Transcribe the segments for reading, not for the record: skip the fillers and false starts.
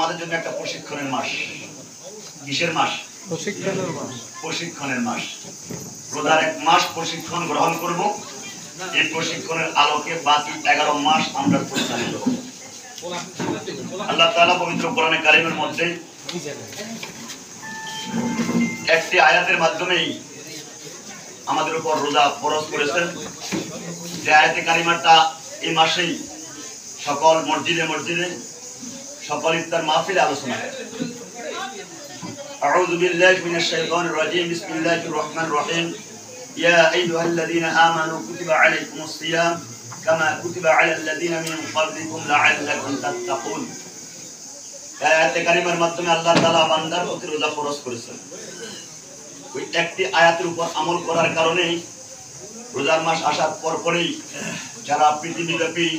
আমাদের জন্য একটা প্রশিক্ষণের মাস। কিসের মাস? প্রশিক্ষণের মাস। রোজার 1 মাস প্রশিক্ষণ গ্রহণ করব। এই প্রশিক্ষণের আলোকে বাকি 11 মাস আমরা পরিচালিত হব। আল্লাহ তাআলা পবিত্র কোরআনে কারিমের মধ্যে একটি আয়াতের মাধ্যমেই আমাদের উপর রোজা ফরজ করেছেন। যে আয়াতে কারিমাটা এই মাসেই সকল মসজিদে সকল ইফতার মাহফিলে আলোচনা হয়। আউযু বিল্লাহি মিনাশ শাইতানির রাজীম। বিসমিল্লাহির রহমানির রহিম। ইয়া আইয়ুহাল্লাযীনা আমানু কুতিবা আলাইকুমুস সিয়াম কামা কুতিবা আলাল লাযীনা মিন ক্বাবলিকুম লাআল্লাকুম তাত্তাকুন। এই আয়াতে কারিমার মাধ্যমে আল্লাহ তাআলা বান্দার প্রতি রোজা ফরজ করেছেন। ওই একটি আয়াতের উপর আমল করার কারণেই রোজার মাস আসার পরপরই যারা পৃথিবীব্যাপী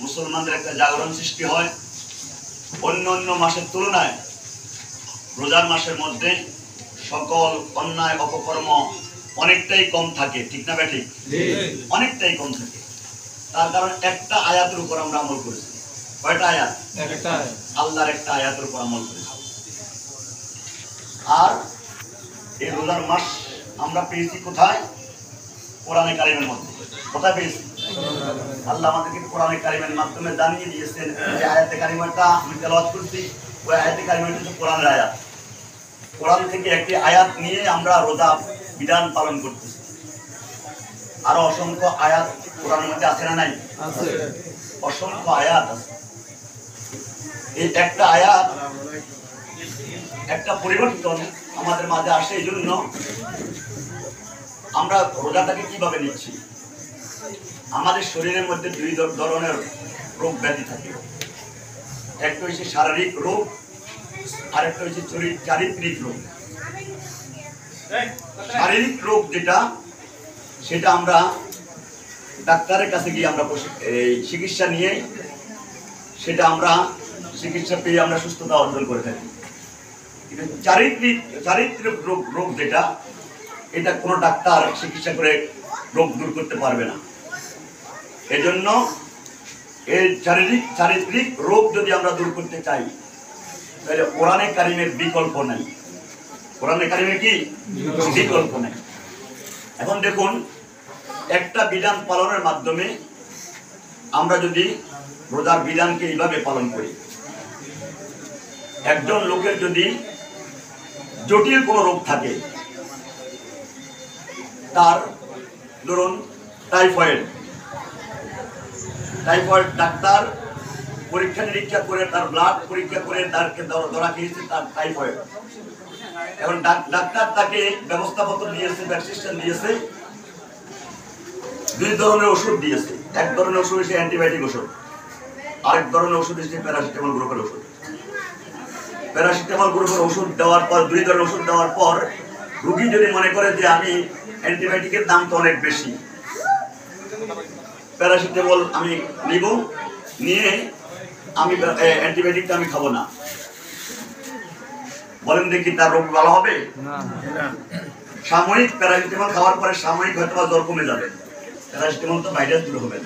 মুসলমানদের একটা জাগরণ সৃষ্টি হয়। অন্য মাসের তুলনায় রোজার মাসের মধ্যে সকল অন্যায় অপকর্ম অনেকটাই কম থাকে, ঠিক না বেঠিক? অনেকটাই কম থাকে। তার কারণ একটা আয়াতের উপর আমরা আমল করেছি। কয়টা আয়াত? আল্লাহর একটা আয়াতের উপর আমল করেছি। আর এই রোজার মাস আমরা পেয়েছি কোথায়? কোরআনে কারিমের মধ্যে। কোথায় পেয়েছি? আল্লাহ আমাদেরকে কোরআনে কারিমের মাধ্যমে জানিয়ে দিয়েছেন যে আয়াতে কারিমাটা আমি তেলাওয়াত করছি, ওই আয়াতে কারিমাটা হচ্ছে কোরআনের আয়াত। কোরআন থেকে একটি আয়াত নিয়ে আমরা রোজা বিধান পালন করতেছি। আরো অসংখ্য আয়াত কোরআনের মধ্যে আছে না নাই? আছে, অসংখ্য আয়াত আছে। এই একটা আয়াত একটা পরিবর্তন আমাদের মাঝে আসে। এই জন্য আমরা রোজাটাকে কিভাবে নিচ্ছি? আমাদের শরীরের মধ্যে 2 ধরনের রোগ ব্যাধি থাকে। একটা হচ্ছে শারীরিক রোগ, আর একটা হচ্ছে চারিত্রিক রোগ। শারীরিক রোগ যেটা, সেটা আমরা ডাক্তারের কাছে গিয়ে আমরা চিকিৎসা নিয়ে সেটা আমরা চিকিৎসা পেয়ে আমরা সুস্থতা অর্জন করে থাকি। কিন্তু চারিত্রিক রোগ যেটা, এটা কোনো ডাক্তার চিকিৎসা করে রোগ দূর করতে পারবে না। এজন্য এই চারিত্রিক রোগ যদি আমরা দূর করতে চাই, তাহলে কোরআনে কারিমের বিকল্প নাই। কোরআনে কারিমের কি বিকল্প নাই? এখন দেখুন, একটা বিধান পালনের মাধ্যমে আমরা যদি রোজার বিধানকে এইভাবে পালন করি, একজন লোকের যদি জটিল কোনো রোগ থাকে, তার ধরুন টাইফয়েড, ডাক্তার পরীক্ষা নিরীক্ষা করে তার ব্লাড পরীক্ষা করে তাকে ধরা খেয়েছে তার টাইফয়েড। এখন ডাক্তার তাকে ব্যবস্থাপত্র দিয়েছে, ভ্যাকসিনেশন দিয়েছে, 2 ধরনের ওষুধ দিয়েছে। এক ধরনের ওষুধ হচ্ছে অ্যান্টিবায়োটিক ওষুধ, আরেক ধরনের ওষুধ হচ্ছে প্যারাসিটামল গ্রুপের ওষুধ। প্যারাসিটামল গ্রুপের ওষুধ দেওয়ার পর, 2 ধরনের ওষুধ দেওয়ার পর রোগী যদি মনে করে যে আমি অ্যান্টিবায়োটিকের দাম তো অনেক বেশি, প্যারাসিটামল আমি নিব, নিয়ে আমি অ্যান্টিবায়োটিকটা আমি খাবো না, বলেন দেখি তার রোগ ভালো হবে? সাময়িক প্যারাসিটামল খাওয়ার পরে সাময়িক হয়তো জ্বর কমে যাবে। প্যারাসিটামল তো ভাইরাস দূর হবে না।